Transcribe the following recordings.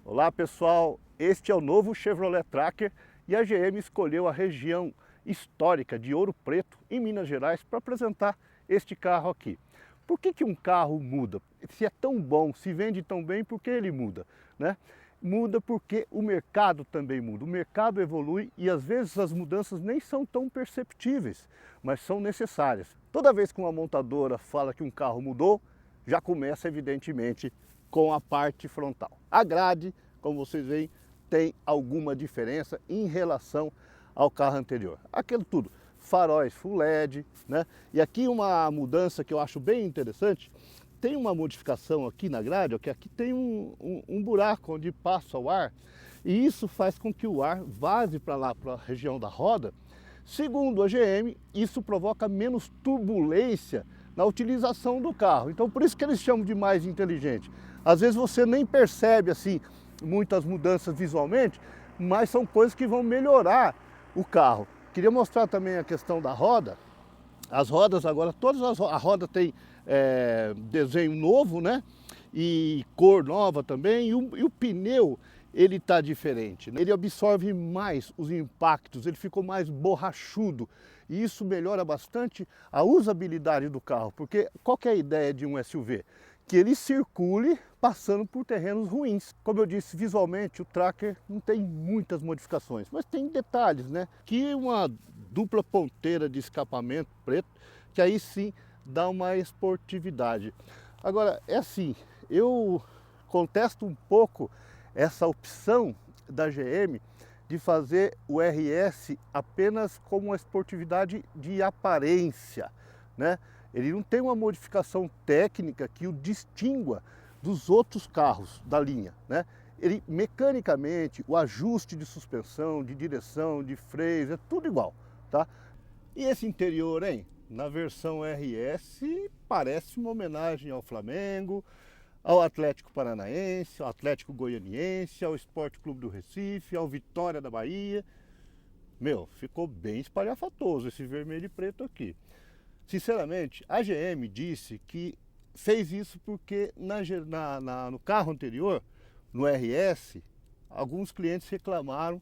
Olá pessoal, este é o novo Chevrolet Tracker e a GM escolheu a região histórica de Ouro Preto, em Minas Gerais, para apresentar este carro aqui. Por que um carro muda? Se é tão bom, se vende tão bem, por que ele muda, né? Muda porque o mercado também muda, o mercado evolui e às vezes as mudanças nem são tão perceptíveis, mas são necessárias. Toda vez que uma montadora fala que um carro mudou, já começa evidentemente com a parte frontal. A grade, como vocês veem, tem alguma diferença em relação ao carro anterior. Aquilo tudo, faróis Full LED, né? E aqui uma mudança que eu acho bem interessante, tem uma modificação aqui na grade, que aqui tem um buraco onde passa o ar, e isso faz com que o ar vaze para lá, para a região da roda. Segundo a GM, isso provoca menos turbulência na utilização do carro. Então por isso que eles chamam de mais inteligente. Às vezes você nem percebe assim muitas mudanças visualmente, mas são coisas que vão melhorar o carro. Queria mostrar também a questão da roda. As rodas agora, a roda tem desenho novo, né? E cor nova também. E o pneu, ele está diferente, né? Ele absorve mais os impactos, ele ficou mais borrachudo. E isso melhora bastante a usabilidade do carro. Porque qual que é a ideia de um SUV? Que ele circule passando por terrenos ruins. Como eu disse, visualmente o Tracker não tem muitas modificações, mas tem detalhes, né? Que uma dupla ponteira de escapamento preto, que aí sim dá uma esportividade. Agora, é assim, eu contesto um pouco essa opção da GM de fazer o RS apenas como uma esportividade de aparência, né? Ele não tem uma modificação técnica que o distingua dos outros carros da linha, né? Ele, mecanicamente, o ajuste de suspensão, de direção, de freios, é tudo igual, tá? E esse interior, hein? Na versão RS, parece uma homenagem ao Flamengo, ao Atlético Paranaense, ao Atlético Goianiense, ao Esporte Clube do Recife, ao Vitória da Bahia. Meu, ficou bem espalhafatoso esse vermelho e preto aqui. Sinceramente, a GM disse que fez isso porque no carro anterior, no RS, alguns clientes reclamaram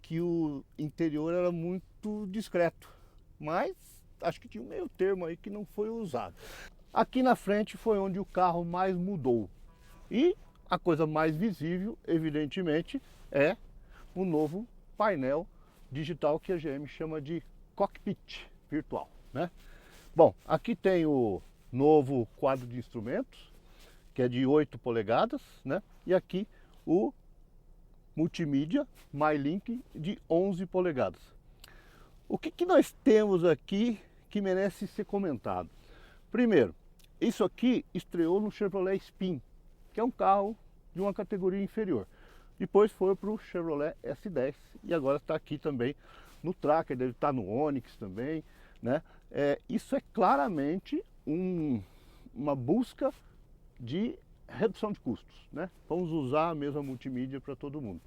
que o interior era muito discreto, mas acho que tinha um meio termo aí que não foi usado. Aqui na frente foi onde o carro mais mudou e a coisa mais visível, evidentemente, é o novo painel digital que a GM chama de cockpit virtual, né? Bom, aqui tem o novo quadro de instrumentos, que é de 8 polegadas, né? E aqui o multimídia MyLink de 11 polegadas. O que nós temos aqui que merece ser comentado? Primeiro, isso aqui estreou no Chevrolet Spin, que é um carro de uma categoria inferior. Depois foi para o Chevrolet S10 e agora está aqui também no Tracker, deve estar no Onix também, né? Isso é claramente uma busca de redução de custos, né? Vamos usar a mesma multimídia para todo mundo.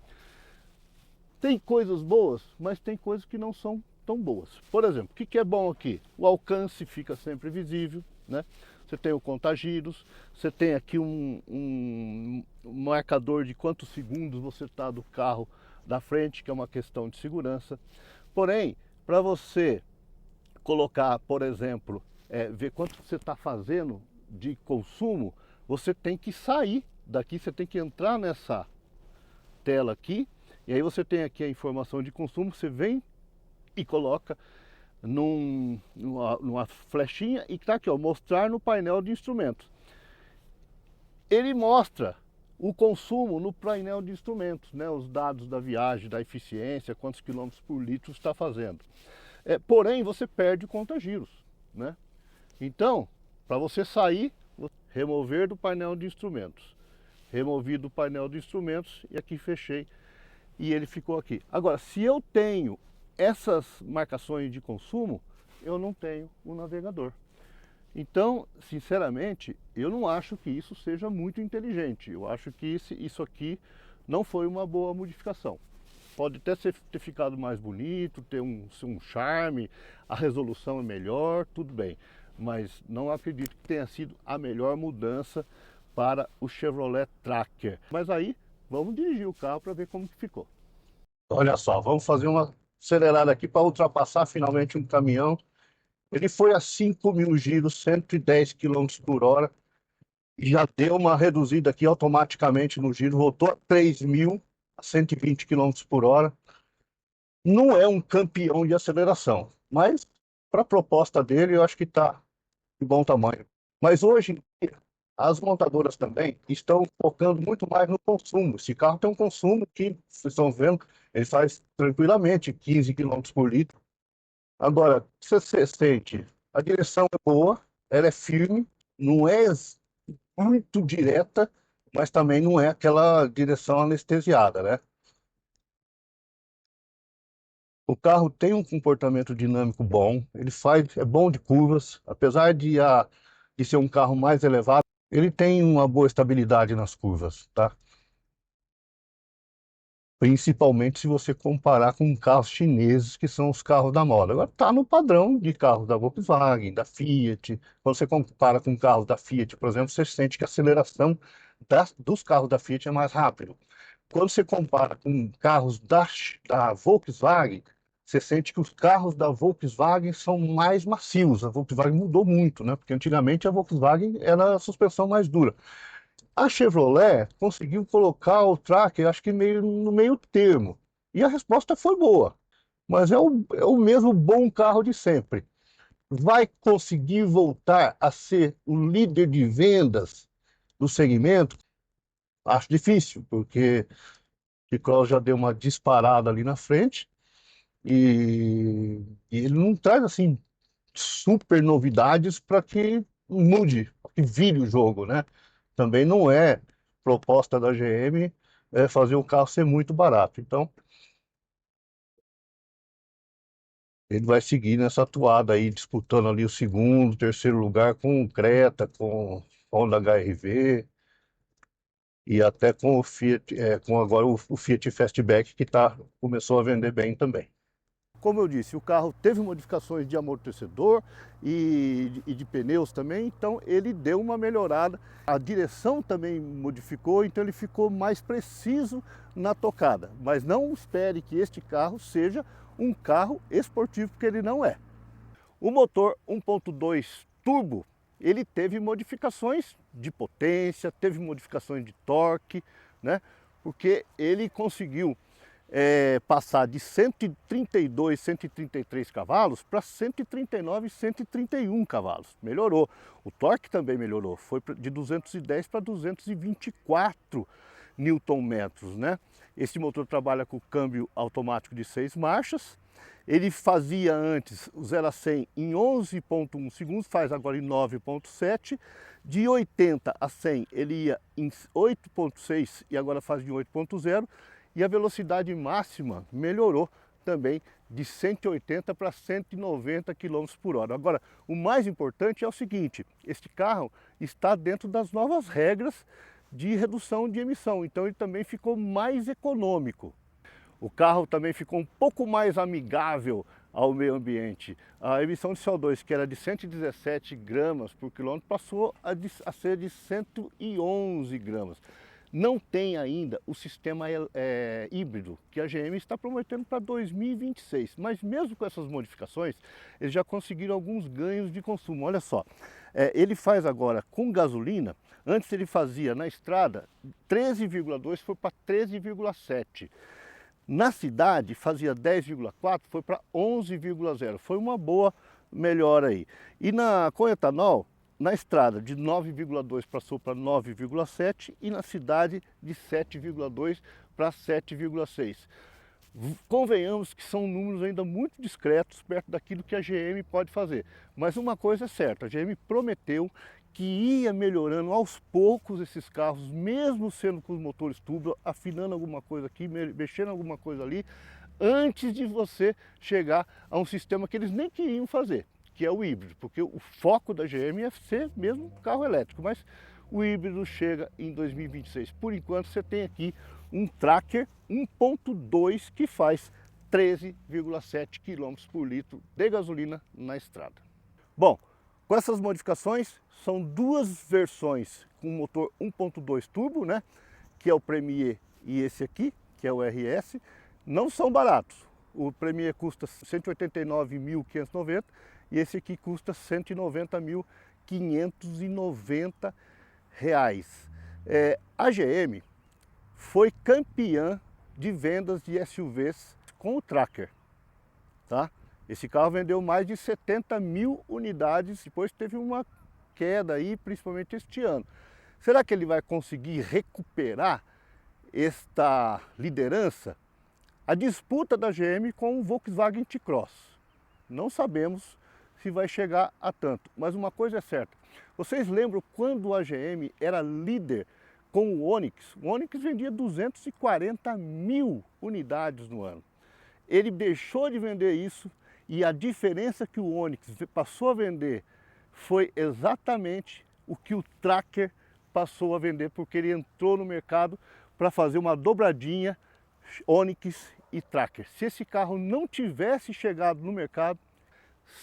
Tem coisas boas, mas tem coisas que não são tão boas. Por exemplo, o que é bom aqui? O alcance fica sempre visível, né? Você tem o contagiros, você tem aqui um marcador de quantos segundos você está do carro da frente, que é uma questão de segurança. Porém, para você colocar, por exemplo, ver quanto você está fazendo de consumo, você tem que sair daqui, você tem que entrar nessa tela aqui, e aí você tem aqui a informação de consumo, você vem e coloca numa flechinha e está aqui, ó, mostrar no painel de instrumentos. Ele mostra o consumo no painel de instrumentos, né, os dados da viagem, da eficiência, quantos quilômetros por litro está fazendo. Porém, você perde o conta-giros, né? Então, para você sair, remover do painel de instrumentos. Removi do painel de instrumentos e aqui fechei e ele ficou aqui. Agora, se eu tenho essas marcações de consumo, eu não tenho o navegador. Então, sinceramente, eu não acho que isso seja muito inteligente. Eu acho que isso aqui não foi uma boa modificação. pode até ter ficado mais bonito, ter um charme, a resolução é melhor, tudo bem. Mas não acredito que tenha sido a melhor mudança para o Chevrolet Tracker. Mas aí, vamos dirigir o carro para ver como que ficou. Olha só, vamos fazer uma acelerada aqui para ultrapassar finalmente um caminhão. Ele foi a 5.000 giros, 110 quilômetros por hora. E já deu uma reduzida aqui automaticamente no giro, voltou a 3.000, a 120 quilômetros por hora. Não é um campeão de aceleração, mas para a proposta dele eu acho que está de bom tamanho. Mas hoje as montadoras também estão focando muito mais no consumo. Esse carro tem um consumo que, vocês estão vendo, ele faz tranquilamente 15 quilômetros por litro. Agora, você sente, a direção é boa, ela é firme, não é muito direta, mas também não é aquela direção anestesiada, né? O carro tem um comportamento dinâmico bom, é bom de curvas, apesar de ser um carro mais elevado, ele tem uma boa estabilidade nas curvas, tá? Principalmente se você comparar com carros chineses, que são os carros da moda. Agora está no padrão de carros da Volkswagen, da Fiat. Quando você compara com carros da Fiat, por exemplo, você sente que a aceleração dos carros da Fiat é mais rápida. Quando você compara com carros da Volkswagen, você sente que os carros da Volkswagen são mais macios. A Volkswagen mudou muito, né? Porque antigamente a Volkswagen era a suspensão mais dura. A Chevrolet conseguiu colocar o Tracker, acho que no meio termo. E a resposta foi boa. Mas é o mesmo bom carro de sempre. Vai conseguir voltar a ser o líder de vendas do segmento? Acho difícil, porque o T-Cross já deu uma disparada ali na frente e ele não traz assim super novidades para que mude, pra que vire o jogo, né? Também não é proposta da GM fazer o carro ser muito barato. Então, ele vai seguir nessa toada aí, disputando ali o segundo, terceiro lugar com o Creta, com Honda HR-V e até com o Fiat, com agora o Fiat Fastback que começou a vender bem também. Como eu disse, o carro teve modificações de amortecedor e de pneus também, então ele deu uma melhorada. A direção também modificou, então ele ficou mais preciso na tocada. Mas não espere que este carro seja um carro esportivo, porque ele não é. O motor 1.2 turbo, ele teve modificações de potência, teve modificações de torque, né? Porque ele conseguiu passar de 132, 133 cavalos para 139, 131 cavalos. Melhorou. O torque também melhorou. Foi de 210 para 224 Nm, né? Esse motor trabalha com câmbio automático de 6 marchas. Ele fazia antes o 0 a 100 em 11,1 segundos, faz agora em 9,7. De 80 a 100 ele ia em 8,6 e agora faz em 8,0. E a velocidade máxima melhorou também de 180 para 190 km por hora. Agora, o mais importante é o seguinte, este carro está dentro das novas regras de redução de emissão, então ele também ficou mais econômico. O carro também ficou um pouco mais amigável ao meio ambiente. A emissão de CO2, que era de 117 gramas por quilômetro, passou a ser de 111 gramas. Não tem ainda o sistema híbrido que a GM está prometendo para 2026, mas mesmo com essas modificações, eles já conseguiram alguns ganhos de consumo. Olha só, ele faz agora com gasolina, antes ele fazia na estrada 13,2, foi para 13,7. Na cidade fazia 10,4, foi para 11,0, foi uma boa melhora aí. E com etanol, na estrada de 9,2 passou para 9,7 e na cidade de 7,2 para 7,6. Convenhamos que são números ainda muito discretos perto daquilo que a GM pode fazer. Mas uma coisa é certa, a GM prometeu que ia melhorando aos poucos esses carros, mesmo sendo com os motores turbo, afinando alguma coisa aqui, mexendo alguma coisa ali, antes de você chegar a um sistema que eles nem queriam fazer, que é o híbrido, porque o foco da GM é ser mesmo carro elétrico, mas o híbrido chega em 2026. Por enquanto você tem aqui um Tracker 1.2 que faz 13,7 km por litro de gasolina na estrada. Bom, com essas modificações, são duas versões com motor 1.2 turbo, né? Que é o Premier e esse aqui, que é o RS. Não são baratos. O Premier custa R$ 189.590 e esse aqui custa R$ 190.590. A GM foi campeã de vendas de SUVs com o Tracker, tá? Esse carro vendeu mais de 70 mil unidades, depois teve uma queda aí, principalmente este ano. Será que ele vai conseguir recuperar esta liderança? A disputa da GM com o Volkswagen T-Cross. Não sabemos se vai chegar a tanto, mas uma coisa é certa. Vocês lembram quando a GM era líder com o Onix? O Onix vendia 240 mil unidades no ano. Ele deixou de vender isso e a diferença que o Onix passou a vender foi exatamente o que o Tracker passou a vender, porque ele entrou no mercado para fazer uma dobradinha Onix e Tracker. Se esse carro não tivesse chegado no mercado,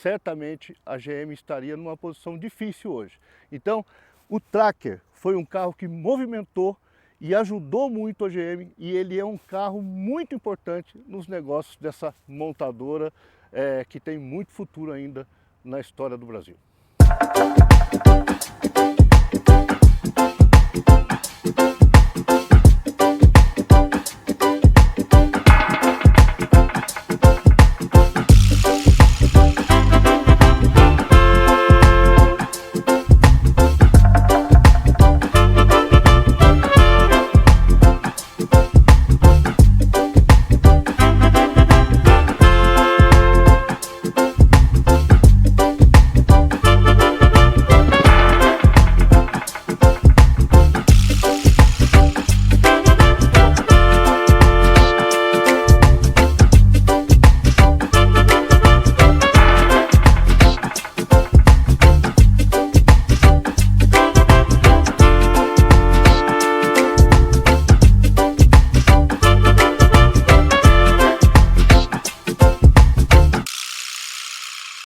certamente a GM estaria numa posição difícil hoje. Então, o Tracker foi um carro que movimentou e ajudou muito a GM e ele é um carro muito importante nos negócios dessa montadora que tem muito futuro ainda na história do Brasil.